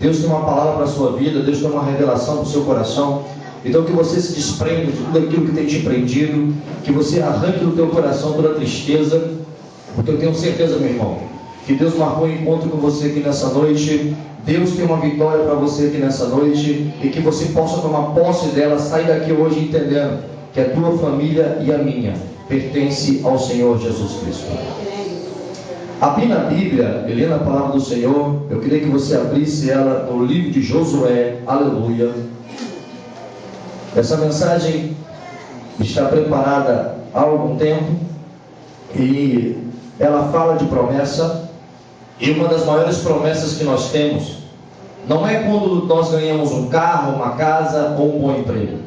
Deus tem uma palavra para a sua vida, Deus tem uma revelação para o seu coração. Então que você se desprenda de tudo aquilo que tem te prendido, que você arranque do teu coração toda a tristeza, porque eu tenho certeza, meu irmão, que Deus marcou um encontro com você aqui nessa noite. Deus tem uma vitória para você aqui nessa noite, e que você possa tomar posse dela, sair daqui hoje entendendo que a tua família e a minha pertence ao Senhor Jesus Cristo. Abrindo a Bíblia e lendo a palavra do Senhor, eu queria que você abrisse ela no livro de Josué, aleluia. Essa mensagem está preparada há algum tempo, e ela fala de promessa. E uma das maiores promessas que nós temos não é quando nós ganhamos um carro, uma casa ou um bom emprego.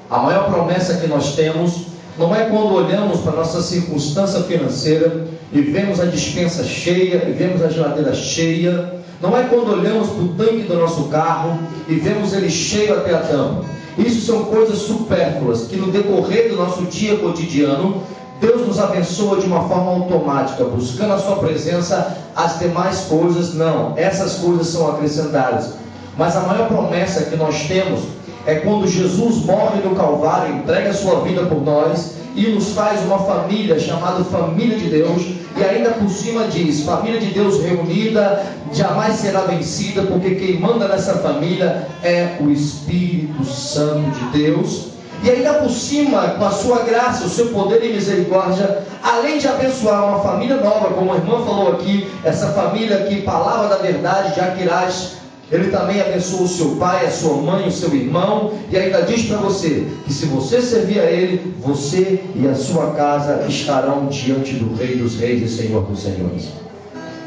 A maior promessa que nós temos não é quando olhamos para a nossa circunstância financeira e vemos a despensa cheia, e vemos a geladeira cheia. Não é quando olhamos para o tanque do nosso carro e vemos ele cheio até a tampa. Isso são coisas supérfluas que no decorrer do nosso dia cotidiano Deus nos abençoa de uma forma automática, buscando a sua presença. As demais coisas não, essas coisas são acrescentadas. Mas a maior promessa que nós temos é quando Jesus morre no Calvário, entrega a sua vida por nós e nos faz uma família chamada família de Deus. E ainda por cima diz, família de Deus reunida, jamais será vencida, porque quem manda nessa família é o Espírito Santo de Deus. E ainda por cima, com a sua graça, o seu poder e misericórdia, além de abençoar uma família nova, como a irmã falou aqui, essa família que, palavra da verdade, de Aquirás, ele também abençoa o seu pai, a sua mãe, o seu irmão, e ainda diz para você, que se você servir a ele, você e a sua casa estarão diante do Rei dos Reis e Senhor dos Senhores.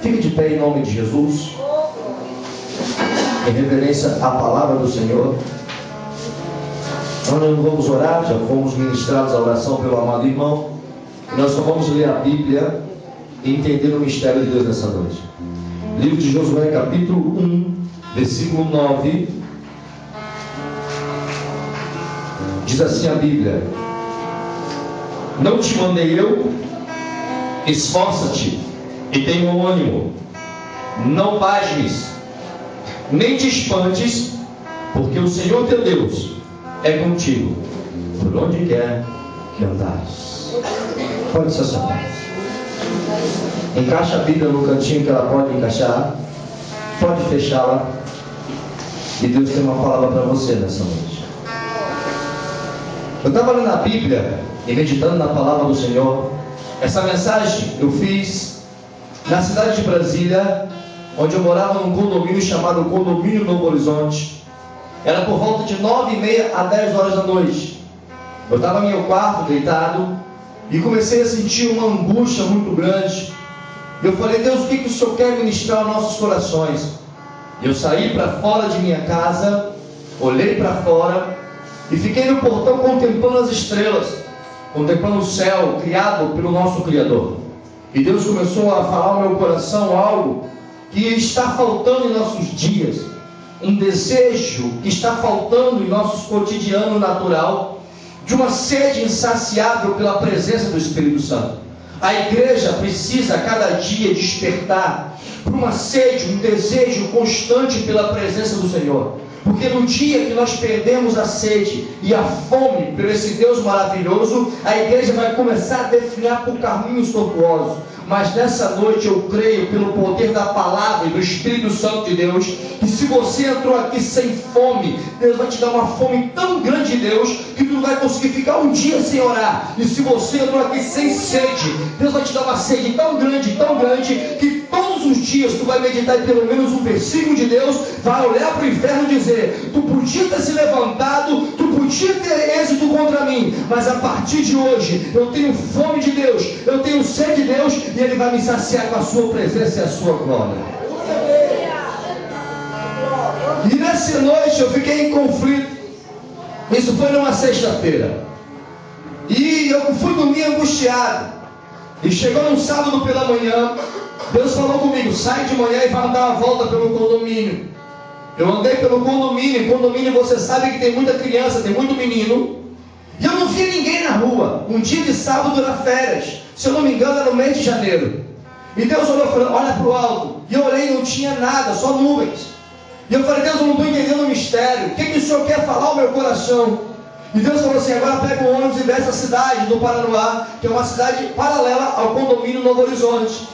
Fique de pé em nome de Jesus, em reverência à palavra do Senhor. Nós não vamos orar, já fomos ministrados a oração pelo amado irmão, e nós só vamos ler a Bíblia e entender o mistério de Deus nessa noite. Livro de Josué, capítulo 1, versículo 9, diz assim a Bíblia: não te mandei eu? Esforça-te e tenha um ânimo, não pasmes, nem te espantes, porque o Senhor teu Deus é contigo, por onde quer que andares. Pode se assentar. Encaixa a Bíblia no cantinho que ela pode encaixar, pode fechá-la, e Deus tem uma palavra para você nessa noite. Eu estava lendo a Bíblia e meditando na palavra do Senhor. Essa mensagem eu fiz na cidade de Brasília, onde eu morava num condomínio chamado Condomínio Novo Horizonte. Era por volta de 9h30 a 10 horas da noite. Eu estava no meu quarto, deitado, e comecei a sentir uma angústia muito grande. Eu falei: Deus, o que o Senhor quer ministrar aos nossos corações? Eu saí para fora de minha casa, olhei para fora, e fiquei no portão contemplando as estrelas, contemplando o céu criado pelo nosso Criador. E Deus começou a falar ao meu coração algo que está faltando em nossos dias. Um desejo que está faltando em nosso cotidiano natural, de uma sede insaciável pela presença do Espírito Santo. A igreja precisa a cada dia despertar para uma sede, um desejo constante pela presença do Senhor. Porque no dia que nós perdemos a sede e a fome por esse Deus maravilhoso, a igreja vai começar a definhar por caminhos tortuosos. Mas nessa noite eu creio, pelo poder da palavra e do Espírito Santo de Deus, que se você entrou aqui sem fome, Deus vai te dar uma fome tão grande de Deus, que tu não vai conseguir ficar um dia sem orar. E se você entrou aqui sem sede, Deus vai te dar uma sede tão grande, que todos os dias tu vai meditar em pelo menos um versículo de Deus, vai olhar para o inferno e dizer: tu podia ter se levantado, tu podia ter êxito contra mim, mas a partir de hoje eu tenho fome de Deus, eu tenho sede de Deus, e Ele vai me saciar com a sua presença e a sua glória. E nessa noite eu fiquei em conflito. Isso foi numa sexta-feira, e eu fui dormir angustiado. E chegou num sábado pela manhã, Deus falou comigo: sai de manhã e vai dar uma volta pelo condomínio. Eu andei pelo condomínio. Em condomínio você sabe que tem muita criança, tem muito menino, e eu não via ninguém na rua. Um dia de sábado era férias, se eu não me engano era no mês de janeiro. E Deus olhou e falou: olha para o alto. E eu olhei e não tinha nada, só nuvens. E eu falei: Deus, eu não estou entendendo o mistério. O que o Senhor quer falar ao meu coração? E Deus falou assim: agora pega o ônibus e desce a cidade do Paranoá, que é uma cidade paralela ao condomínio Novo Horizonte.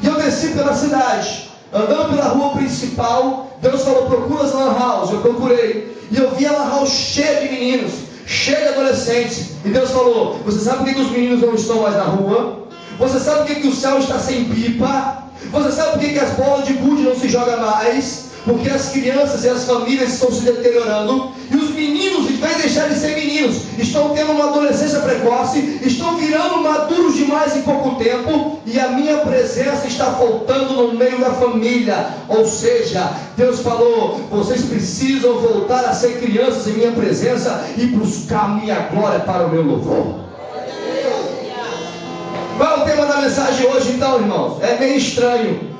E eu desci pela cidade, andando pela rua principal. Deus falou: procura as lan house. Eu procurei, e eu vi a lan house cheia de meninos, cheia de adolescentes. E Deus falou: você sabe por que os meninos não estão mais na rua? Você sabe por que o céu está sem pipa? Você sabe por que as bolas de gude não se jogam mais? Porque as crianças e as famílias estão se deteriorando, e os meninos, em vez de deixarem de ser meninos, estão tendo uma adolescência precoce, estão virando maduros demais em pouco tempo, e a minha presença está faltando no meio da família. Ou seja, Deus falou: vocês precisam voltar a ser crianças em minha presença e buscar minha glória para o meu louvor. Qual é o tema da mensagem hoje, então, irmãos? É meio estranho,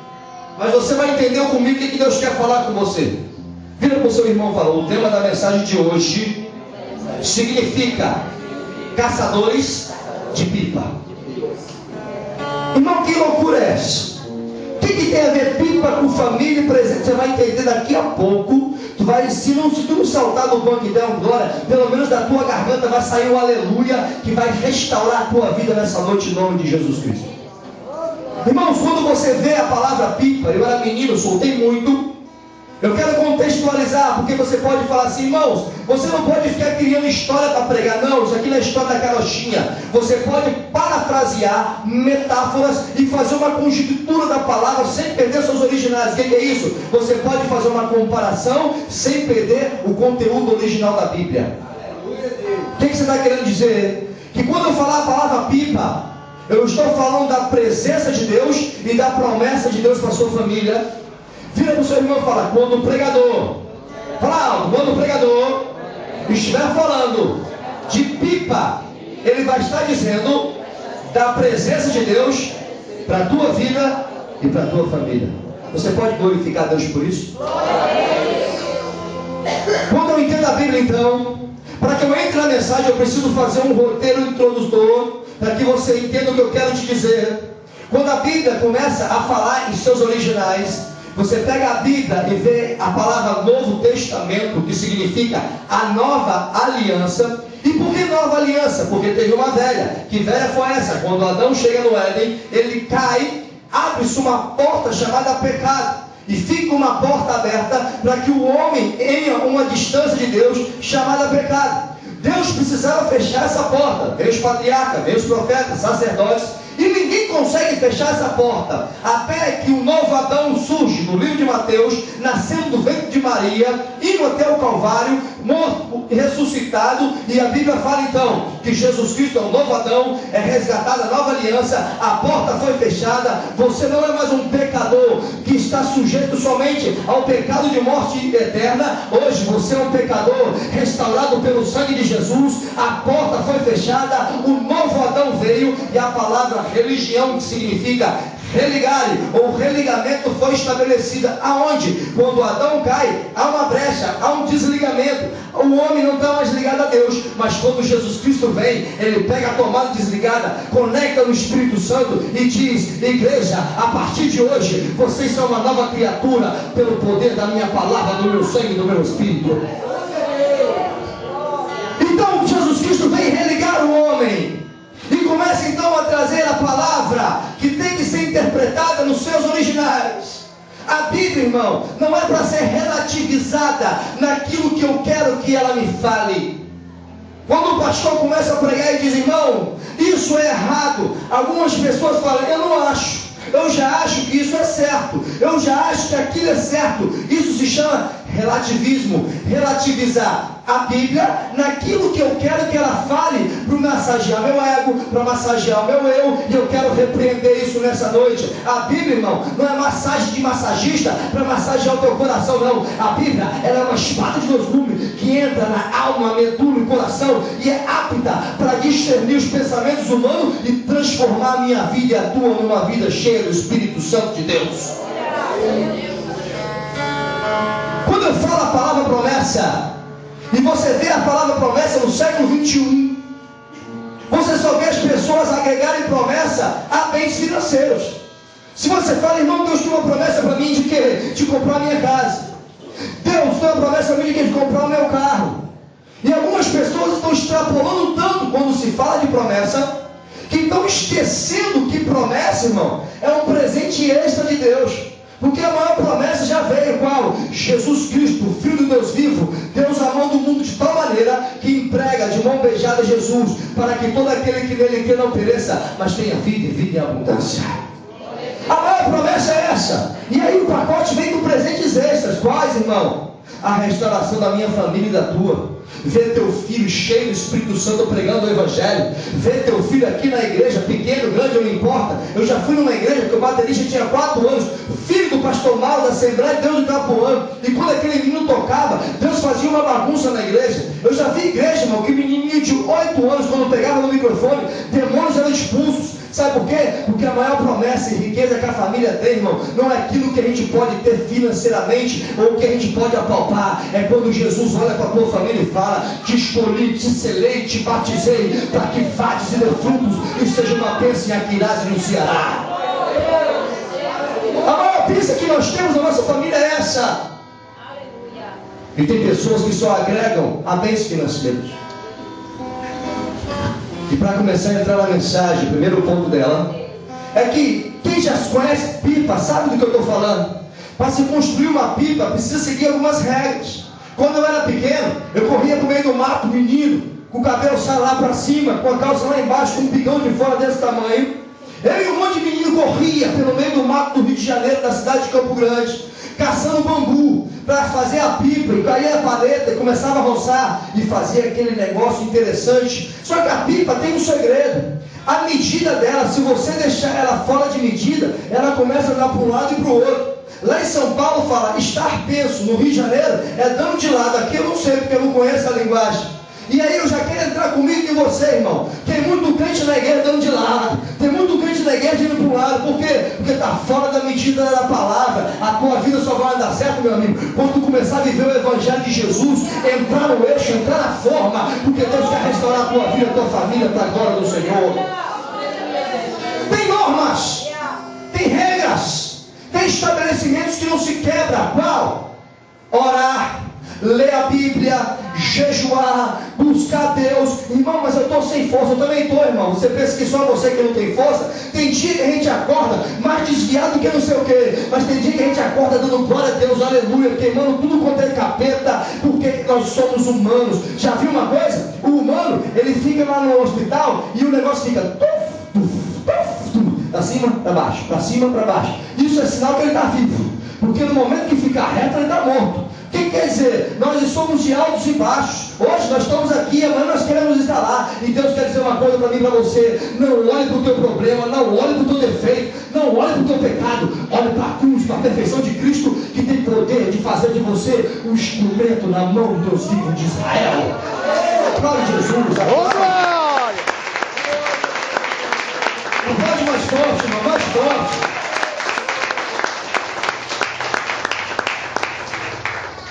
mas você vai entender comigo o que Deus quer falar com você. Vira para o seu irmão e fala: o tema da mensagem de hoje significa caçadores de pipa. Irmão, que loucura é essa? O que tem a ver pipa com família e presente? Você vai entender daqui a pouco. Se tu não saltar do banco e der um glória, pelo menos da tua garganta vai sair um aleluia, que vai restaurar a tua vida nessa noite, em nome de Jesus Cristo. Irmãos, quando você vê a palavra pipa, eu era menino, soltei muito. Eu quero contextualizar, porque você pode falar assim: irmãos, você não pode ficar criando história para pregar. Não, isso aqui não é história da carochinha. Você pode parafrasear metáforas e fazer uma conjectura da palavra sem perder seus originais. O que é isso? Você pode fazer uma comparação sem perder o conteúdo original da Bíblia. O que você está querendo dizer? Que quando eu falar a palavra pipa, eu estou falando da presença de Deus e da promessa de Deus para a sua família. Vira para o seu irmão e fala: quando o pregador, fala alto, quando o pregador estiver falando de pipa, ele vai estar dizendo da presença de Deus para a tua vida e para a tua família. Você pode glorificar Deus por isso? Quando eu entendo a Bíblia, então, para que eu entre na mensagem, eu preciso fazer um roteiro introdutor, para que você entenda o que eu quero te dizer. Quando a Bíblia começa a falar em seus originais, você pega a Bíblia e vê a palavra Novo Testamento, que significa a nova aliança. E por que nova aliança? Porque teve uma velha. Que velha foi essa? Quando Adão chega no Éden, ele cai, abre-se uma porta chamada pecado, e fica uma porta aberta para que o homem tenha uma distância de Deus chamada pecado. Deus precisava fechar essa porta. Veio os patriarcas, veio os profetas, sacerdotes, e ninguém consegue fechar essa porta, até que o novo Adão surge no livro de Mateus, nascendo do ventre de Maria, indo até o Calvário, morto e ressuscitado. E a Bíblia fala então que Jesus Cristo é o novo Adão, é resgatada a nova aliança, a porta foi fechada. Você não é mais um pecador que está sujeito somente ao pecado de morte eterna. Hoje você é um pecador restaurado pelo sangue de Jesus. A porta foi fechada, o novo Adão veio, e a palavra religião, que significa religare, ou religamento, foi estabelecida. Aonde? Quando Adão cai, há uma brecha, há um desligamento. O homem não está mais ligado a Deus. Mas quando Jesus Cristo vem, ele pega a tomada desligada, conecta no Espírito Santo e diz: igreja, a partir de hoje vocês são uma nova criatura, pelo poder da minha palavra, do meu sangue, do meu Espírito. Então Jesus Cristo vem religar o homem, e começa então a trazer a palavra que tem que ser interpretada nos seus originais. A Bíblia, irmão, não é para ser relativizada naquilo que eu quero que ela me fale. Quando o pastor começa a pregar e diz: irmão, isso é errado, algumas pessoas falam: eu não acho, eu já acho que isso é certo, eu já acho que aquilo é certo. Isso se chama relativismo. Relativizar a Bíblia naquilo que eu quero que ela fale, para massagear meu ego, para massagear o meu eu. E eu quero repreender isso nessa noite. A Bíblia, irmão, não é massagem de massagista para massagear o teu coração, não. A Bíblia, ela é uma espada de 2 gumes que entra na alma, medula e coração, e é apta para discernir os pensamentos humanos e transformar a minha vida e a tua numa vida cheia do Espírito Santo de Deus. Quando eu falo a palavra promessa, e você vê a palavra promessa no século 21, você só vê as pessoas agregarem promessa a bens financeiros. Se você fala: irmão, Deus tem uma promessa para mim de quê? De comprar minha casa. Deus tem uma promessa minha de comprar o meu carro. E algumas pessoas estão extrapolando tanto quando se fala de promessa, que estão esquecendo que promessa, irmão, é um presente extra de Deus. Porque a maior promessa já veio, qual? Jesus Cristo, Filho do Deus vivo. Deus amando o mundo de tal maneira que emprega de mão beijada Jesus, para que todo aquele que nele crê não pereça, mas tenha vida e vida em abundância. A maior promessa é essa. E aí o pacote vem com presentes extras. Quais, irmão? A restauração da minha família e da tua. Ver teu filho cheio do Espírito Santo pregando o Evangelho. Ver teu filho aqui na igreja, pequeno, grande, não importa. Eu já fui numa igreja que o baterista tinha 4 anos, filho do pastor Mauro da Assembleia de Deus de Itapuã. E quando aquele menino tocava, Deus fazia uma bagunça na igreja. Eu já vi igreja, irmão, que menininho de 8 anos, quando pegava no microfone, demônios eram expulsos. Sabe por quê? Porque a maior promessa e riqueza que a família tem, irmão, não é aquilo que a gente pode ter financeiramente ou que a gente pode apalpar. É quando Jesus olha para a tua família e fala: te escolhi, te selei, te batizei, para que vades e dê frutos e seja uma bênção e aqui irás e anunciará. A maior bênção que nós temos na nossa família é essa. E tem pessoas que só agregam a bênçãos financeiros. E para começar a entrar na mensagem, o primeiro ponto dela é que quem já conhece pipa sabe do que eu estou falando. Para se construir uma pipa precisa seguir algumas regras. Quando eu era pequeno, eu corria para o meio do mato, menino, com o cabelo sai lá para cima, com a calça lá embaixo, com um pigão de fora desse tamanho. Eu e um monte de menino corria pelo meio do mato do Rio de Janeiro, da cidade de Campo Grande, caçando bambu para fazer a pipa, e caía a paleta e começava a roçar e fazia aquele negócio interessante. Só que a pipa tem um segredo. A medida dela, se você deixar ela fora de medida, ela começa a andar para um lado e para o outro. Lá em São Paulo fala estar penso, no Rio de Janeiro é dando de lado. Aqui eu não sei, porque eu não conheço a linguagem. E aí eu já quero entrar comigo e você, irmão. Tem muito crente na igreja dando de lado. Tem muito crente na igreja indo para um lado. Por quê? Porque está fora da medida da palavra. A tua vida só vai dar certo, meu amigo, quando tu começar a viver o Evangelho de Jesus, entrar no eixo, entrar na forma. Porque Deus quer restaurar a tua vida, a tua família, para a glória do Senhor. Tem normas, tem regras, tem estabelecimentos que não se quebra. Qual? Orar, ler a Bíblia, jejuar, buscar Deus. Irmão, mas eu estou sem força. Eu também estou, irmão. Você pensa que só você que não tem força? Tem dia que a gente acorda mais desviado que não sei o que, mas tem dia que a gente acorda dando glória a Deus, aleluia, queimando tudo quanto é capeta, porque nós somos humanos. Já viu uma coisa? O humano, ele fica lá no hospital e o negócio fica para cima, para baixo, para cima, para baixo. Isso é sinal que ele está vivo, porque no momento que ficar reto, ele está morto. O que quer dizer? Nós somos de altos e baixos. Hoje nós estamos aqui, amanhã nós queremos estar lá. E Deus quer dizer uma coisa para mim e para você: não olhe para o teu problema, não olhe para o teu defeito, não olhe para o teu pecado, olhe para a cruz, para a perfeição de Cristo, que tem poder de fazer de você um instrumento na mão do Deus vivo de Israel. Glória a Jesus. Não pode mais forte, irmão, mais forte.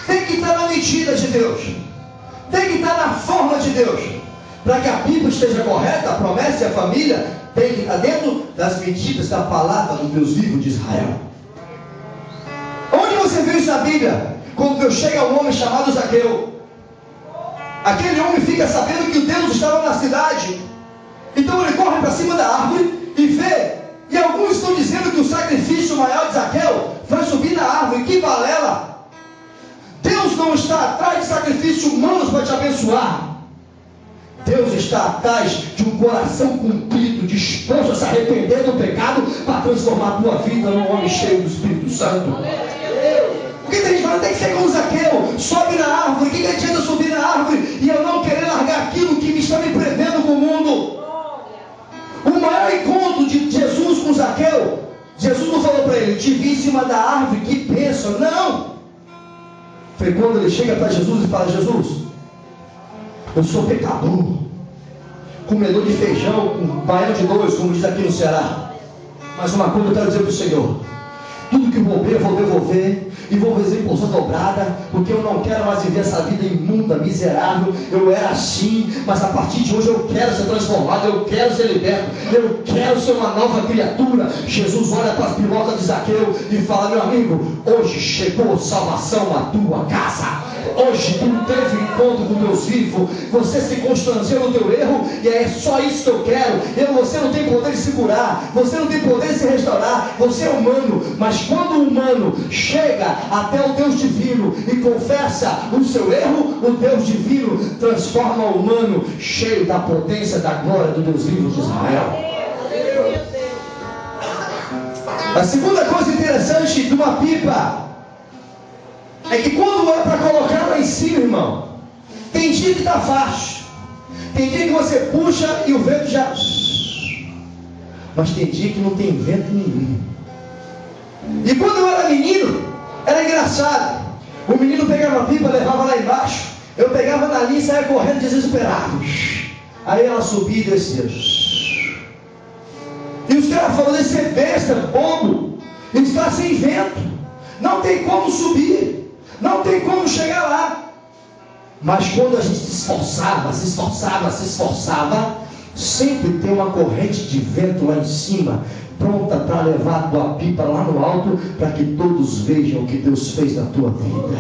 Tem que estar na medida de Deus, tem que estar na forma de Deus, para que a Bíblia esteja correta, a promessa e a família tem que estar dentro das medidas da palavra do Deus vivo de Israel. Onde você viu isso na Bíblia? Quando Deus chega a um homem chamado Zaqueu, aquele homem fica sabendo que Deus estava na cidade, então ele corre para cima da árvore e vê, e alguns estão dizendo que o sacrifício maior de Zaqueu foi subir na árvore. Que balela! Deus não está atrás de sacrifícios humanos para te abençoar. Deus está atrás de um coração cumprido, disposto a se arrepender do pecado, para transformar a tua vida num homem cheio do Espírito Santo. Porque tem gente falando, tem que ser como Zaqueu, sobe na árvore. O que adianta subir na árvore e eu não querer largar aquilo que me está me prendendo com o mundo? O maior encontro de Jesus com Zaqueu, Jesus não falou para ele: te vi em cima da árvore, que bênção. Não! Foi quando ele chega para Jesus e fala: Jesus, eu sou pecador, comedor de feijão com baiano de dois, como diz aqui no Ceará. Mas uma coisa eu quero dizer para o Senhor: Tudo que roubei eu vou devolver e vou fazer em porção dobrada, porque eu não quero mais viver essa vida imunda, miserável. Eu era assim, mas a partir de hoje eu quero ser transformado, eu quero ser liberto, eu quero ser uma nova criatura. Jesus olha para as pilotras de Zaqueu e fala: meu amigo, hoje chegou salvação à tua casa. Hoje tu teve encontro com Deus vivo, você se constrangeu no teu erro, e é só isso que eu quero. Você não tem poder de segurar, você não tem poder de se restaurar, você é humano, mas quando o humano chega até o Deus divino e confessa o seu erro, o Deus divino transforma o humano cheio da potência, da glória do Deus vivo de Israel. A segunda coisa interessante de uma pipa é que quando é para colocar lá em cima, irmão, tem dia que está fácil, tem dia que você puxa e o vento já... Mas tem dia que não tem vento nenhum. E quando eu era menino, era engraçado. O menino pegava a pipa, levava lá embaixo, eu pegava na linha e saia correndo desesperado. Aí ela subia e descia. E os caras falando: esse é besta, bobo, ele está sem vento, não tem como subir, não tem como chegar lá. Mas quando a gente se esforçava, sempre tem uma corrente de vento lá em cima, pronta para levar a tua pipa lá no alto, para que todos vejam o que Deus fez na tua vida.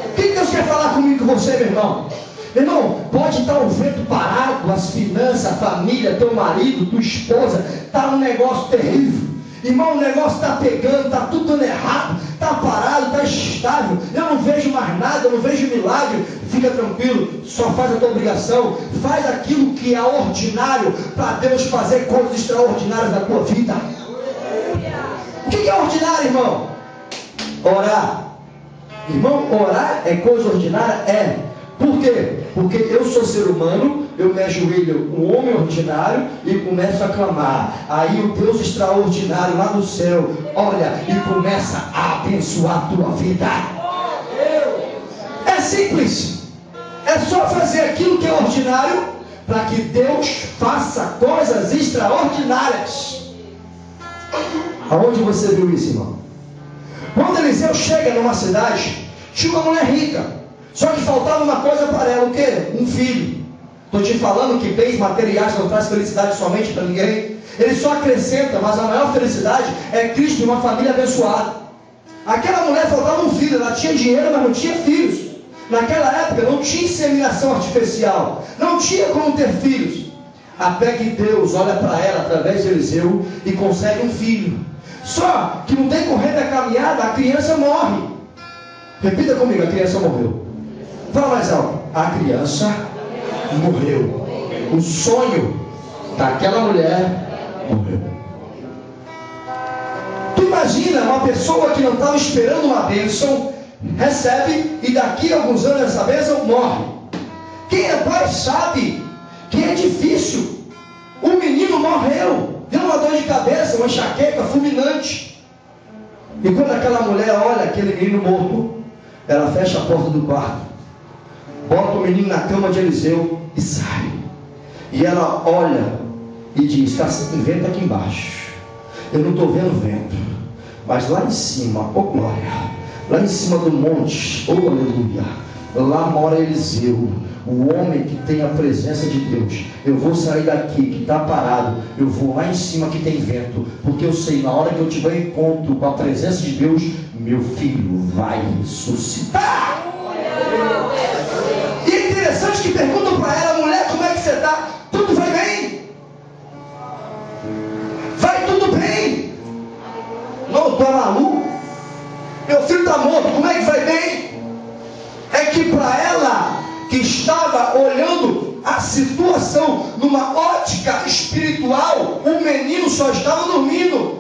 O que Deus quer falar comigo, com você, meu irmão? Meu irmão, pode estar o vento parado, as finanças, a família, teu marido, tua esposa, está um negócio terrível. Irmão, o negócio está pegando, está tudo dando errado, está parado, está instável, eu não vejo mais nada, eu não vejo milagre. Fica tranquilo, só faz a tua obrigação, faz aquilo que é ordinário, para Deus fazer coisas extraordinárias na tua vida. O que é ordinário, irmão? Orar. Irmão, orar é coisa ordinária? É. Por quê? Porque eu sou ser humano, eu me ajoelho, um homem ordinário, e começo a clamar. Aí o Deus extraordinário lá do céu olha e começa a abençoar a tua vida. É simples. É só fazer aquilo que é ordinário, para que Deus faça coisas extraordinárias. Aonde você viu isso, irmão? Quando Eliseu chega numa cidade, tinha uma mulher rica, só que faltava uma coisa para ela. O quê? Um filho. Estou te falando que bens materiais não traz felicidade somente para ninguém. Ele só acrescenta, mas a maior felicidade é Cristo e uma família abençoada. Aquela mulher faltava um filho, ela tinha dinheiro, mas não tinha filhos. Naquela época não tinha inseminação artificial, não tinha como ter filhos. Até que Deus olha para ela através de Eliseu e consegue um filho. Só que no decorrer da caminhada a criança morre. Repita comigo: a criança morreu. Fala mais alto: a criança morreu. O sonho daquela mulher morreu. Tu imagina uma pessoa que não estava esperando uma bênção, recebe, e daqui a alguns anos essa bênção morre. Quem é pai sabe que é difícil. O menino morreu, deu uma dor de cabeça, uma enxaqueca fulminante. E quando aquela mulher olha aquele menino morto, ela fecha a porta do quarto, bota o menino na cama de Eliseu e sai. E ela olha e diz: está sem vento aqui embaixo, eu não estou vendo vento, mas lá em cima, oh glória, lá em cima do monte, oh aleluia, lá mora Eliseu, o homem que tem a presença de Deus. Eu vou sair daqui que está parado, eu vou lá em cima que tem vento, porque eu sei, na hora que eu tiver encontro com a presença de Deus, meu filho vai ressuscitar. E é interessante que perguntam para ela: mulher, como é que você está? Tudo vai bem? Vai tudo bem? Não, estou maluco, meu filho está morto, como é que vai bem? É que para ela, que estava olhando a situação numa ótica espiritual, o menino só estava dormindo.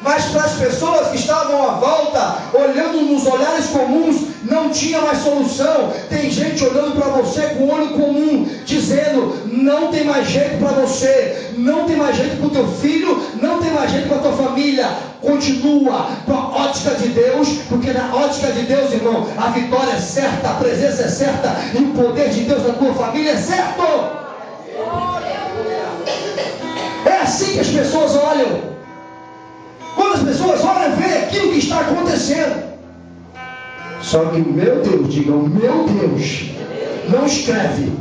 Mas para as pessoas que estavam à volta, olhando nos olhares comuns, não tinha mais solução. Tem gente olhando para você com olho comum, dizendo: não tem mais jeito para você, não tem mais jeito para o teu filho, não tem mais jeito para a tua família. Continua com a ótica de Deus, porque na ótica de Deus, irmão, a vitória é certa, a presença é certa, e o poder de Deus na tua família é certo. É assim que as pessoas olham. Quando as pessoas olham, vê que está acontecendo. Só que o meu Deus, diga, o meu Deus não escreve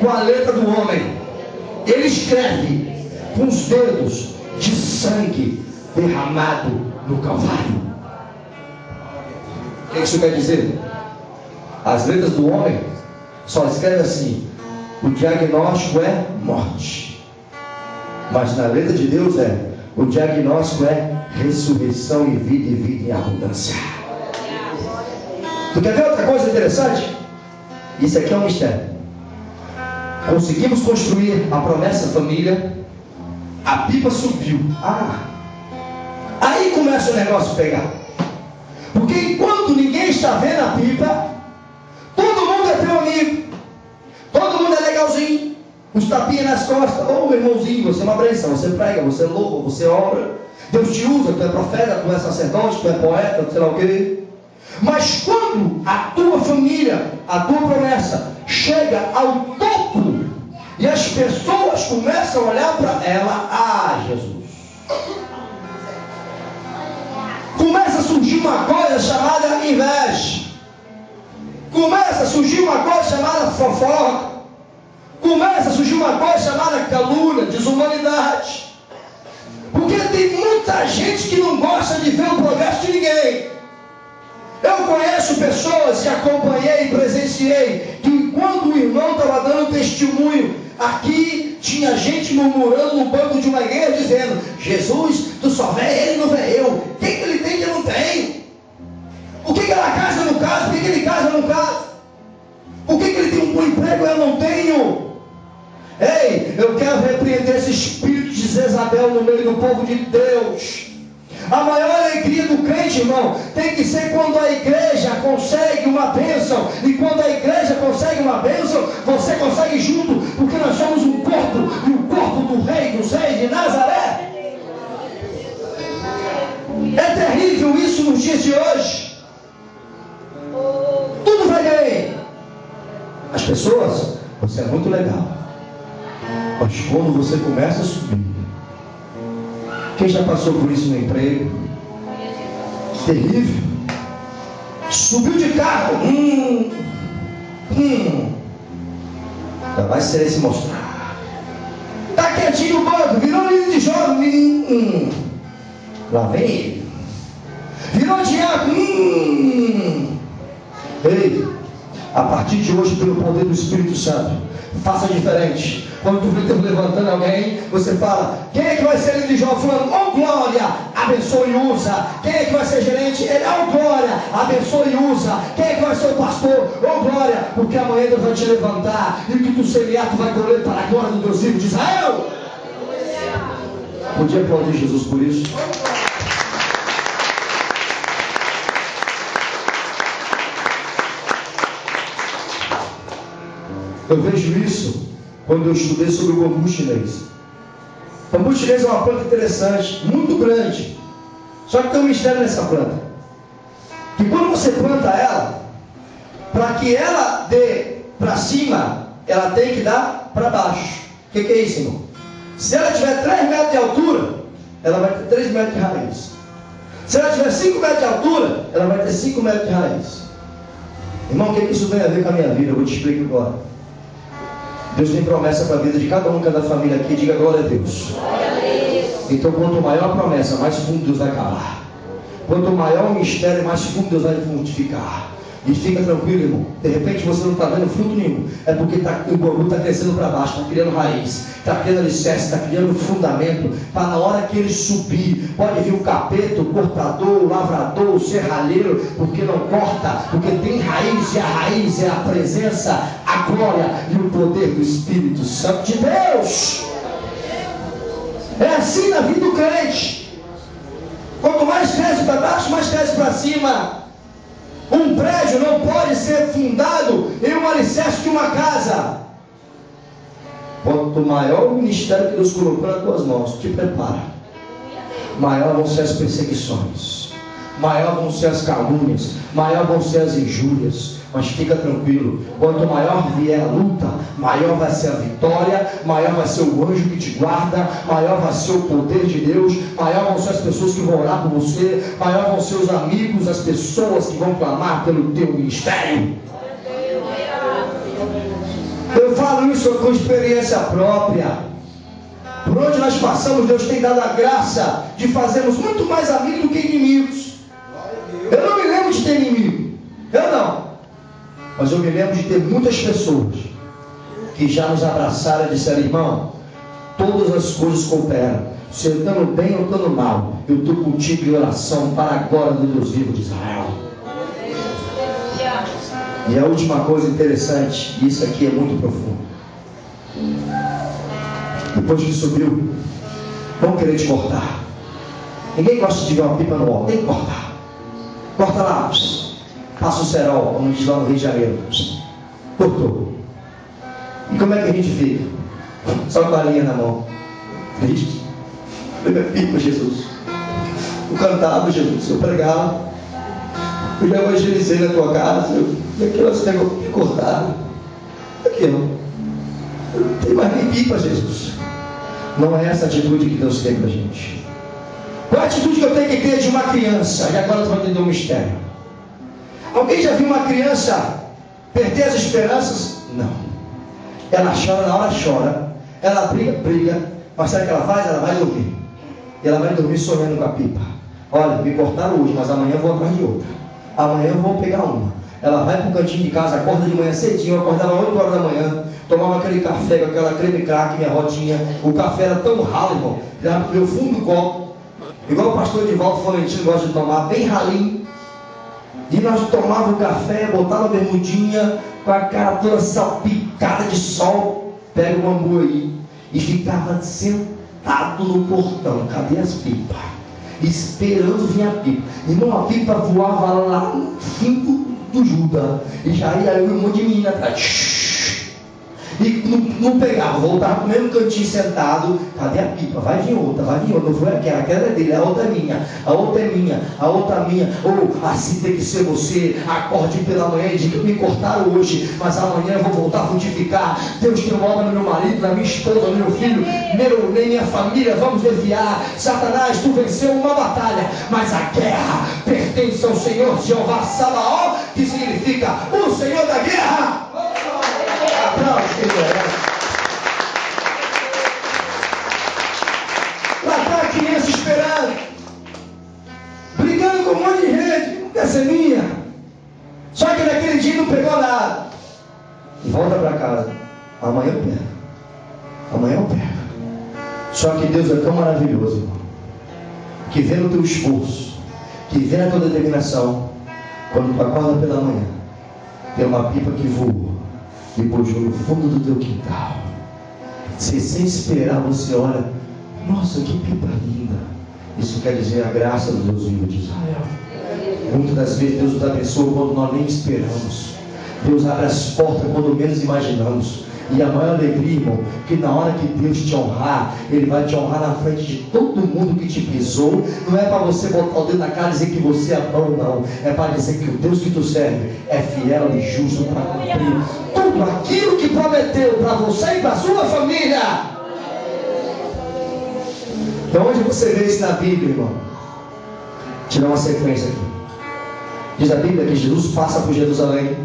com a letra do homem. Ele escreve com os dedos de sangue derramado no Calvário. O que isso quer dizer? As letras do homem só escreve assim: o diagnóstico é morte. Mas na letra de Deus o diagnóstico é ressurreição e vida em abundância. Tu quer ver outra coisa interessante? Isso aqui é um mistério. Conseguimos construir a promessa família, a pipa subiu. Aí começa o negócio a pegar. Porque enquanto ninguém está vendo a pipa, todo mundo é teu amigo, todo mundo é legalzinho, uns tapinhas nas costas. Ô irmãozinho, você é uma bênção, você prega, você louva, você ora, Deus te usa, tu é profeta, tu é sacerdote, tu é poeta, sei lá o que. Mas quando a tua família, a tua promessa chega ao topo e as pessoas começam a olhar para ela, Jesus, começa a surgir uma coisa chamada inveja, começa a surgir uma coisa chamada fofoca, começa a surgir uma coisa chamada calúnia, desumanidade. Porque tem muita gente que não gosta de ver o progresso de ninguém. Eu conheço pessoas que acompanhei e presenciei, que quando o irmão estava dando testemunho, aqui tinha gente murmurando no banco de uma igreja dizendo: Jesus, tu só vê ele, não vê eu. O que ele tem que eu não tenho? Por que ela casa no caso? Por que ele casa no caso? Por que ele tem um bom emprego e eu não tenho? Ei, eu quero repreender esse espírito de Jezabel no meio do povo de Deus. A maior alegria do crente, irmão, tem que ser quando a igreja consegue uma bênção. E quando a igreja consegue uma bênção, você consegue junto, porque nós somos um corpo, e o corpo do Rei dos Reis de Nazaré. É terrível isso nos dias de hoje. Tudo vai bem. As pessoas, você é muito legal, mas quando você começa a subir, quem já passou por isso no emprego? Terrível. Subiu de carro. Já vai ser se mostrar. Está quietinho no banco. Virou líder de jovem. Lá vem ele. Virou diácono. Ei, a partir de hoje, pelo poder do Espírito Santo, faça diferente. Quando tu vê Deus levantando alguém, você fala: quem é que vai ser líder de jovem? Falando: oh glória, abençoe e usa. Quem é que vai ser gerente? Ele: oh glória, abençoe e usa. Quem é que vai ser o pastor? Oh glória, porque amanhã Deus vai te levantar, e o que tu semear tu vai colher para a glória do Deus vivo de Israel. Podia aplaudir Jesus por isso? Eu vejo isso quando eu estudei sobre o bambu chinês. O bambu chinês é uma planta interessante, muito grande. Só que tem um mistério nessa planta. Que quando você planta ela, para que ela dê para cima, ela tem que dar para baixo. O que é isso, irmão? Se ela tiver 3 metros de altura, ela vai ter 3 metros de raiz. Se ela tiver 5 metros de altura, ela vai ter 5 metros de raiz. Irmão, o que isso tem a ver com a minha vida? Eu vou te explicar agora. Deus tem promessa para a vida de cada família aqui. Diga glória a Deus. Então, quanto maior a promessa, mais fundo Deus vai cavar. Quanto maior o mistério, mais fundo Deus vai frutificar. E fica tranquilo, irmão. De repente você não está vendo fruto nenhum. É porque o bambu está crescendo para baixo, está criando raiz, está criando alicerce, está criando fundamento. Para na hora que ele subir, pode vir o capeta, o cortador, o lavrador, o serralheiro, porque não corta, porque tem raiz, e a raiz é a presença, a glória e o poder do Espírito Santo de Deus. É assim na vida do crente. Quanto mais cresce para baixo, mais cresce para cima. Um prédio não pode ser fundado em um alicerce de uma casa. Quanto maior o ministério que Deus colocou nas tuas mãos, te prepara. Maior vão ser as perseguições, maior vão ser as calúnias, maior vão ser as injúrias, Mas fica tranquilo, quanto maior vier a luta, maior vai ser a vitória, maior vai ser o anjo que te guarda, maior vai ser o poder de Deus, maior vão ser as pessoas que vão orar por você, maior vão ser os amigos, as pessoas que vão clamar pelo teu ministério. Eu falo isso com experiência própria. Por onde nós passamos, Deus tem dado a graça de fazermos muito mais amigos do que inimigos. Eu não me lembro de ter inimigo, eu não, mas eu me lembro de ter muitas pessoas que já nos abraçaram e disseram: irmão, todas as coisas cooperam, se eu estando bem ou estando mal, eu estou contigo em oração para a glória do Deus vivo de Israel. E a última coisa interessante, isso aqui é muito profundo. Depois que subiu, vão querer te cortar. Ninguém gosta de ver uma pipa no alto, tem que cortar. Corta lá, passa o cerol, como diz lá no Rio de Janeiro. Cortou. E como é que a gente fica? Só com a linha na mão. Triste. Minha pipa, Jesus. Eu cantava, Jesus. Eu pregava. Eu já evangelizei na tua casa. E aquilo você tem que cortar. Aqui não. Eu não tenho mais nem pipa, Jesus. Não é essa atitude que Deus tem para a gente. Qual a atitude que eu tenho que ter de uma criança? E agora você vai entender um mistério. Alguém já viu uma criança perder as esperanças? Não. Ela chora, na hora chora. Ela briga. Mas sabe o que ela faz? Ela vai dormir. E ela vai dormir sonhando com a pipa. Olha, me cortaram hoje, mas amanhã eu vou atrás de outra. Amanhã eu vou pegar uma. Ela vai para o cantinho de casa, acorda de manhã cedinho, eu acordava 8 horas da manhã, tomava aquele café com aquela creme crack, minha rodinha. O café era tão ralo, irmão, já no meu fundo do copo, igual o pastor Edivaldo Florentino gosta de tomar, bem ralinho. E nós tomávamos o café, botava a bermudinha, com a cara toda salpicada de sol, pega o bambu aí, e ficava sentado no portão. Cadê as pipas? Esperando vir a pipa. Irmão, a pipa voava lá no fim do Judas, e já ia um monte de menina atrás, e não pegava, voltava no mesmo cantinho sentado. Cadê a pipa? Vai vir outra, não foi aquela é dele, a outra é minha, a outra é minha, a outra é minha. Ou assim tem que ser você. Acorde pela manhã e diga: me cortaram hoje, mas amanhã eu vou voltar a frutificar. Deus tem uma obra no meu marido, na minha esposa, no meu filho, nem minha família. Vamos desviar. Satanás, tu venceu uma batalha, mas a guerra pertence ao Senhor Jeová Sabaoth, que significa o Senhor da guerra. Aplausos, lá está a criança esperando, brigando com um monte de gente, não quer ser minha. Só que naquele dia não pegou nada. E volta para casa. Amanhã eu pego. Amanhã eu pego. Só que Deus é tão maravilhoso, irmão, que vê no teu esforço, que vê na tua determinação, quando tu acorda pela manhã, tem uma pipa que voa e pousou no fundo do teu quintal. Se sem esperar você olha: nossa, que pipa linda. Isso quer dizer a graça do Deus vivo de Israel. Muitas das vezes Deus nos abençoa quando nós nem esperamos. Deus abre as portas quando menos imaginamos. E a maior alegria, irmão, que na hora que Deus te honrar, Ele vai te honrar na frente de todo mundo que te pisou. Não é para você botar o dedo na cara e dizer que você é bom, não. É para dizer que o Deus que tu serve é fiel e justo para cumprir tudo aquilo que prometeu para você e para a sua família. Então, onde você vê isso na Bíblia, irmão? Tirar uma sequência aqui. Diz a Bíblia que Jesus passa por Jerusalém.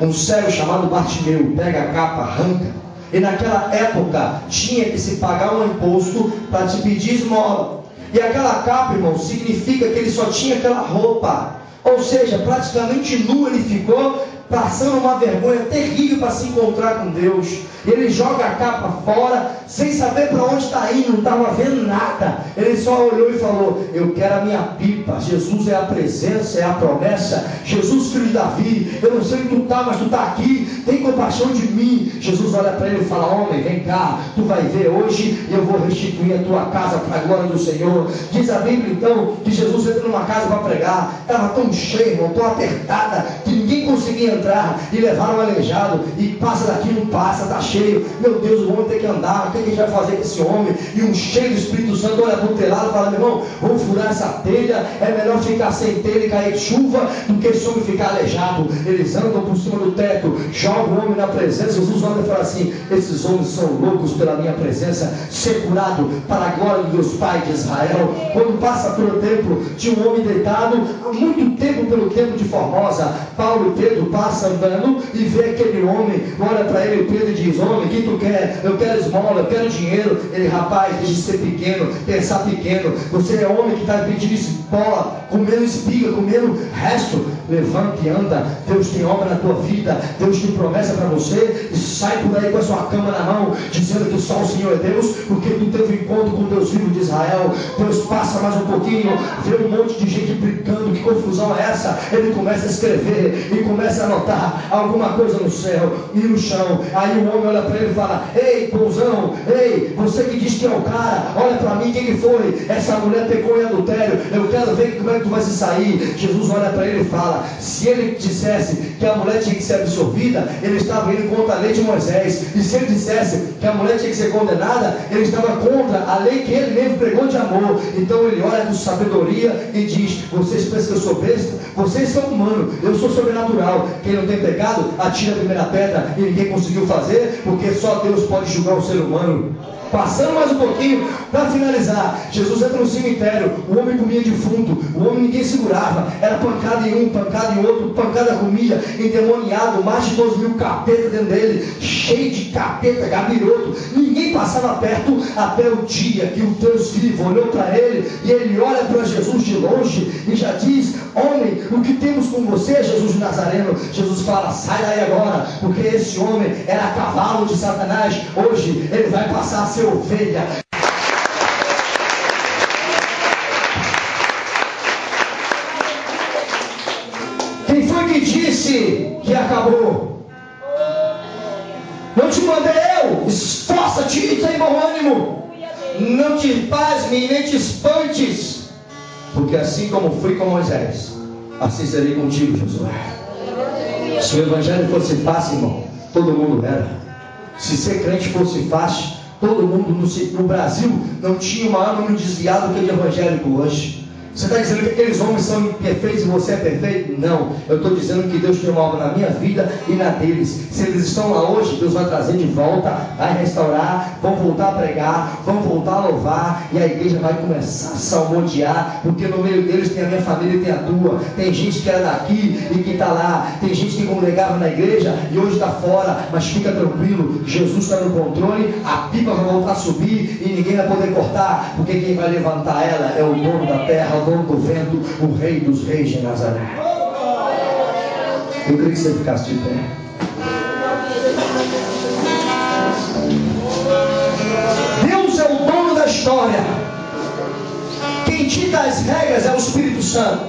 Um cego chamado Bartimeu pega a capa, arranca. E naquela época tinha que se pagar um imposto para te pedir esmola. E aquela capa, irmão, significa que ele só tinha aquela roupa. Ou seja, praticamente nu ele ficou, passando uma vergonha terrível para se encontrar com Deus. Ele joga a capa fora, sem saber para onde está indo, não estava vendo nada. Ele só olhou e falou: eu quero a minha pipa. Jesus é a presença, é a promessa. Jesus, filho de Davi, eu não sei onde tu está, mas tu está aqui, tem compaixão de mim. Jesus olha para ele e fala: homem, vem cá, tu vai ver hoje, eu vou restituir a tua casa para a glória do Senhor. Diz a Bíblia então que Jesus entra numa casa para pregar, estava tão cheio, irmão, tão apertada, que ninguém conseguia entrar, e levaram o aleijado, e passa daqui, não passa, está cheio. Meu Deus, o homem tem que andar, o que a gente vai fazer com esse homem? E um cheio do Espírito Santo olha para o telhado e fala: meu irmão, vamos furar essa telha, é melhor ficar sem telha e cair chuva do que esse homem ficar aleijado. Eles andam por cima do teto, jogam o homem na presença. Jesus olha e fala assim: esses homens são loucos pela minha presença, ser curado para a glória de Deus Pai de Israel. Quando passa pelo templo, tinha um homem deitado há muito tempo pelo templo de Formosa. Paulo e Pedro passam andando e vê aquele homem, olha para ele, Pedro diz: homem, o que tu quer? Eu quero esmola, eu quero dinheiro. Ele: rapaz, deixa de ser pequeno, pensar pequeno, você é homem que está pedindo esmola, comendo espiga, comendo resto. Levanta e anda, Deus tem obra na tua vida, Deus tem promessa para você, e sai por aí com a sua cama na mão, dizendo que só o Senhor é Deus, porque tu teve um encontro com o Deus vivo de Israel. Deus passa mais um pouquinho, vê um monte de gente brincando, que confusão é essa? Ele começa a escrever e começa a anotar alguma coisa no céu e no chão. Aí o homem olha para ele e fala: ei, bonzão, ei, você que diz que é o cara, olha para mim, quem que foi? Essa mulher pecou em adultério, eu quero ver como é que tu vai se sair. Jesus olha para ele e fala: se ele dissesse que a mulher tinha que ser absorvida, ele estava indo contra a lei de Moisés. E se ele dissesse que a mulher tinha que ser condenada, ele estava contra a lei que ele mesmo pregou de amor. Então ele olha com sabedoria e diz: vocês pensam que eu sou besta? Vocês são humanos, eu sou sobrenatural. Quem não tem pecado, atira a primeira pedra. E ninguém conseguiu fazer, porque só Deus pode julgar o ser humano. Passando mais um pouquinho, para finalizar, Jesus entra no cemitério, o homem comia defunto, o homem ninguém segurava, era pancada em um, pancada em outro, pancada comia, endemoniado, mais de 12.000 capetas dentro dele, cheio de capeta, gabiroto, ninguém passava perto, até o dia que o Deus vivo olhou para ele, e ele olha para Jesus de longe, e já diz: homem, o que temos com você, Jesus de Nazareno? Jesus fala: sai daí agora, porque esse homem era cavalo de Satanás, hoje ele vai passar a ser ovelha. Quem foi que disse que acabou? Não te mandei eu? Esforça-te e tem bom ânimo. Não te pasme nem te espantes, porque assim como fui com Moisés, assim serei contigo, Josué. Se o evangelho fosse fácil, irmão, todo mundo era. Se ser crente fosse fácil, todo mundo no Brasil não tinha o maior número desviado que o de evangélico hoje. Você está dizendo que aqueles homens são imperfeitos e você é perfeito? Não, eu estou dizendo que Deus tem uma obra na minha vida e na deles. Se eles estão lá hoje, Deus vai trazer de volta, vai restaurar, vão voltar a pregar, vão voltar a louvar, e a igreja vai começar a salmodiar, porque no meio deles tem a minha família e tem a tua. Tem gente que era daqui e que está lá, tem gente que congregava na igreja e hoje está fora, mas fica tranquilo, Jesus está no controle, a pipa vai voltar a subir e ninguém vai poder cortar, porque quem vai levantar ela é o dono da terra, o dono do vento, o Rei dos Reis de Nazaré. Eu queria que você ficasse de pé. Deus é o dono da história. Quem dita as regras é o Espírito Santo.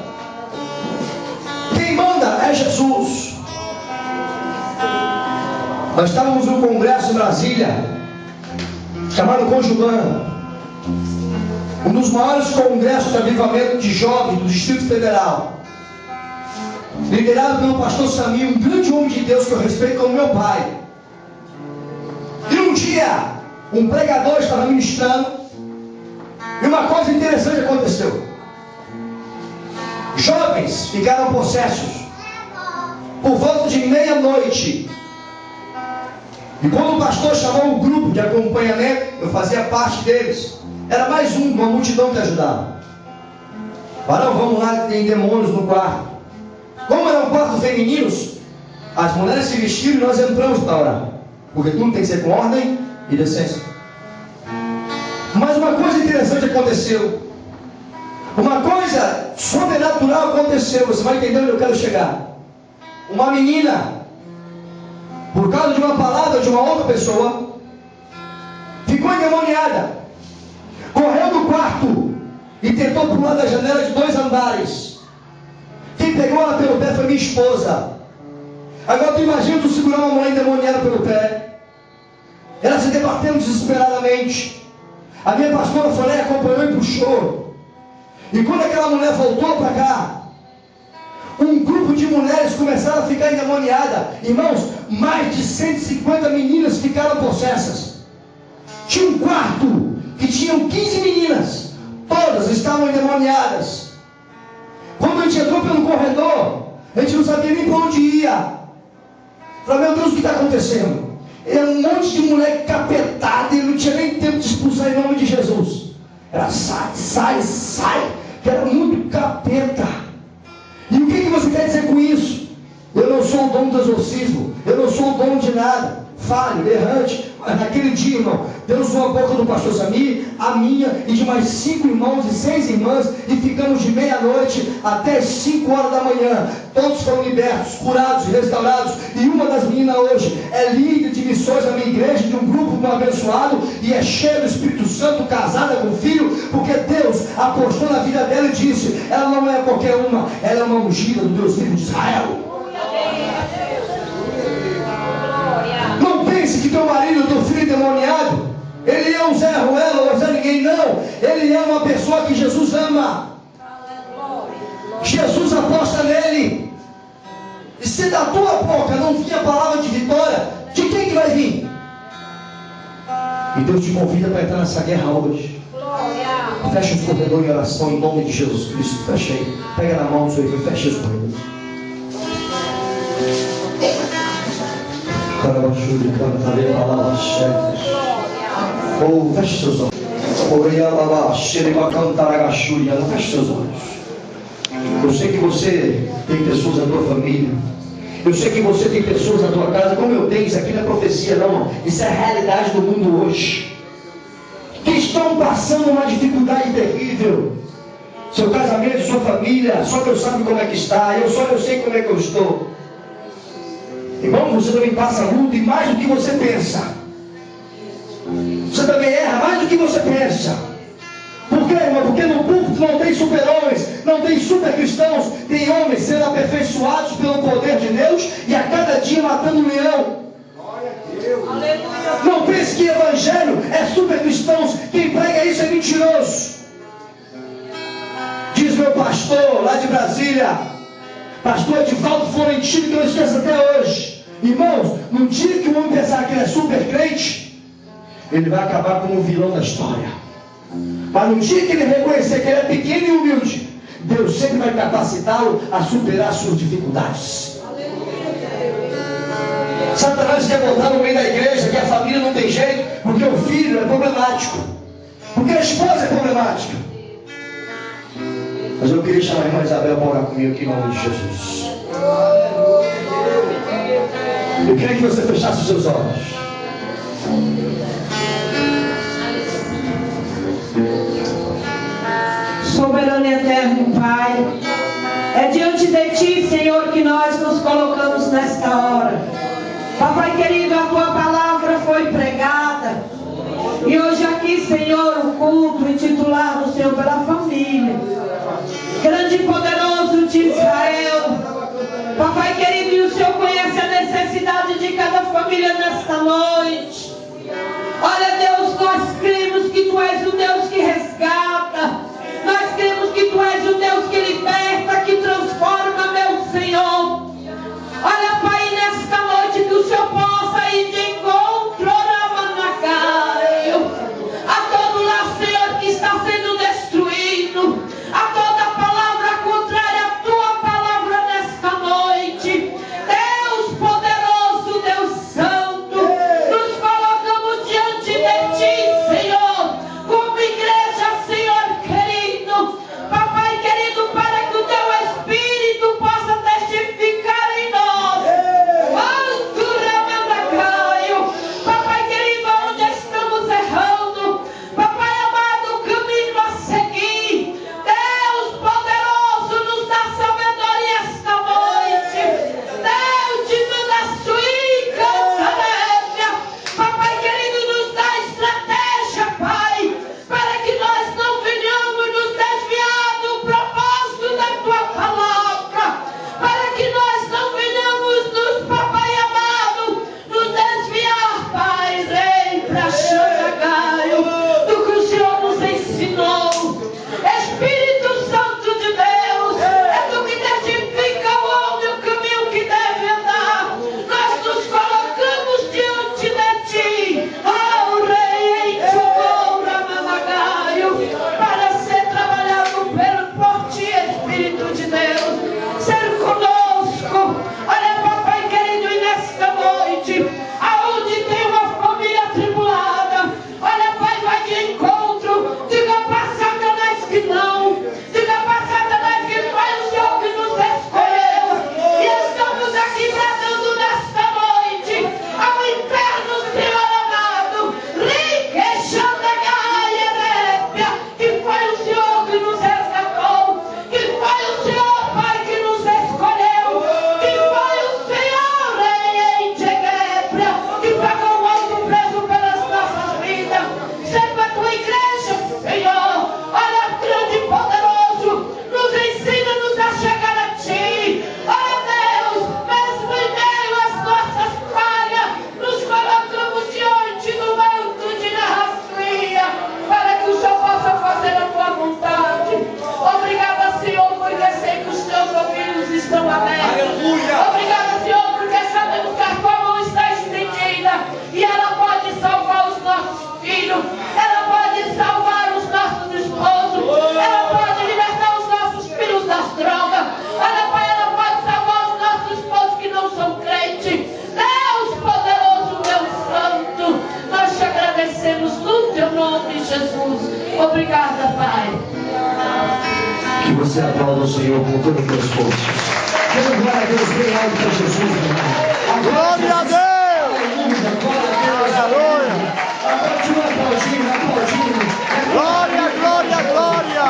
Quem manda é Jesus. Nós estávamos num congresso em Brasília, chamado Conjugando, um dos maiores congressos de avivamento de jovens do Distrito Federal, liderado pelo pastor Samir, um grande homem de Deus que eu respeito como meu pai. E um dia, um pregador estava ministrando, e uma coisa interessante aconteceu. Jovens ficaram possessos por volta de meia-noite. E quando o pastor chamou o grupo de acompanhamento, eu fazia parte deles. Era mais uma multidão que ajudava. Varão, vamos lá, que tem demônios no quarto. Como era um quarto feminino, as mulheres se vestiram e nós entramos para orar, porque tudo tem que ser com ordem e decência. Mas uma coisa interessante aconteceu. Uma coisa sobrenatural aconteceu. Você vai entender onde eu quero chegar. Uma menina, por causa de uma palavra de uma outra pessoa, ficou endemoniada. Correu do quarto e tentou pular da janela de 2 andares. Quem pegou ela pelo pé foi minha esposa. Agora tu imagina tu segurar uma mulher endemoniada pelo pé. Ela se debatendo desesperadamente. A minha pastora foi lá e acompanhou e puxou. E quando aquela mulher voltou para cá, um grupo de mulheres começaram a ficar endemoniadas. Irmãos, mais de 150 meninas ficaram possessas. Tinha um quarto que tinham 15 meninas, todas estavam endemoniadas. Quando a gente entrou pelo corredor, a gente não sabia nem para onde ia. Falei, meu Deus, o que está acontecendo? Era um monte de mulher capetada, e não tinha nem tempo de expulsar em nome de Jesus. Era sai, sai, sai, que era muito capeta. E o que você quer dizer com isso? Eu não sou o dono do exorcismo, eu não sou o dono de nada, falho, errante. Mas naquele dia, irmão, Deus usou a boca do pastor Samir, a minha e de mais 5 irmãos e 6 irmãs, e ficamos de meia-noite até as 5 horas da manhã. Todos foram libertos, curados e restaurados. E uma das meninas hoje é líder de missões da minha igreja, de um grupo abençoado, e é cheia do Espírito Santo, casada com filho, porque Deus apostou na vida dela e disse: ela não é qualquer uma, ela é uma ungida do Deus vivo de Israel. Não pense que teu marido, teu filho endemoniado, ele é um Zé Ruela ou Zé Ninguém, não. Ele é uma pessoa que Jesus ama. Jesus aposta nele. E se da tua boca não vir a palavra de vitória, de quem que vai vir? E Deus te convida para entrar nessa guerra hoje. Fecha os corredores em oração em nome de Jesus Cristo. Fecha aí. Pega na mão do seu filho e fecha os corredores. Oh, feche seus olhos. Não feche seus olhos. Eu sei que você tem pessoas na tua família. Eu sei que você tem pessoas na tua casa, como eu tenho. Isso aqui não é profecia, não. Isso é a realidade do mundo hoje, que estão passando uma dificuldade terrível. Seu casamento, sua família, só Deus sabe como é que está. Eu sei como é que eu estou. Irmão, você também passa luta e mais do que você pensa. Você também erra mais do que você pensa. Por quê, irmão? Porque no púlpito não tem super-homens, não tem super-cristãos. Tem homens sendo aperfeiçoados pelo poder de Deus e a cada dia matando um leão. Não pense que evangelho é super-cristãos. Quem prega isso é mentiroso. Diz meu pastor lá de Brasília, pastor Edivaldo Florentino, que eu esqueço até hoje. Irmãos, no dia que o homem pensar que ele é super crente, ele vai acabar como o vilão da história. Mas no dia que ele reconhecer que ele é pequeno e humilde, Deus sempre vai capacitá-lo a superar as suas dificuldades. Satanás quer botar no meio da igreja que a família não tem jeito, porque o filho é problemático, porque a esposa é problemática. Mas eu queria chamar a irmã Isabel para orar comigo aqui em nome de Jesus. Eu queria que você fechasse os seus olhos. Soberano e eterno Pai, é diante de Ti, Senhor, que nós nos colocamos nesta hora. Papai querido, a Tua palavra foi pregada. E hoje aqui, Senhor, o culto intitulado, Senhor, pela família. Grande e poderoso de Israel. Papai querido, e o Senhor conhece a necessidade de cada família nesta noite. Olha, Deus, nós cremos que Tu és o Deus que resgata. Nós cremos que Tu és o Deus que liberta, que transforma, meu Senhor. Olha, Pai, nesta noite que o Senhor possa ir de encontro a todo lar, Senhor, que está sendo destruído, a toda palavra contrária à Tua palavra nesta noite. Deus poderoso, Deus santo, nos coloca Ela pode salvar os nossos esposos. Ela pode libertar os nossos filhos das drogas. Olha, Pai, ela pode salvar os nossos esposos que não são crentes. Deus poderoso, Deus santo, nós te agradecemos no teu nome, Jesus. Obrigada, Pai. Que você aplauda o Senhor com todo o teu esforço. Glória a Deus, bem alto para Jesus. Glória a Deus! Aleluia! Continua aplaudindo, aplaudindo. Glória, glória, glória!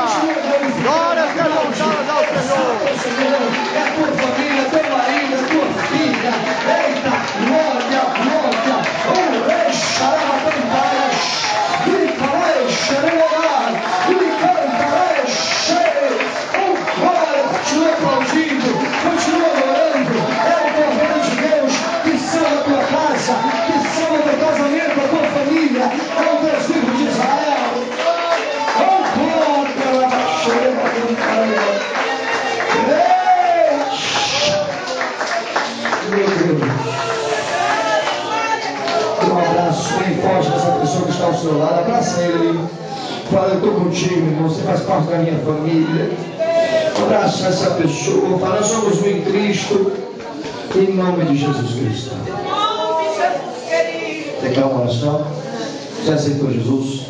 Glórias sejam dadas ao Senhor! É a tua família, teu marido, a tua filha. Eita, glória, glória. Oh, xará, cantar. Glória, continua aplaudindo, continua orando. É o governo de Deus que salva a tua casa, que salva o teu casamento, a tua família. É o Deus vivo de Israel. Oh, glória, meu Deus. Um abraço bem forte dessa pessoa que está ao seu lado. Abraça ele. Fala, eu estou contigo, irmão. Você faz parte da minha família. Abraça essa pessoa. Fala, nós somos um em Cristo. Em nome de Jesus Cristo. Você quer uma oração? Você aceitou Jesus?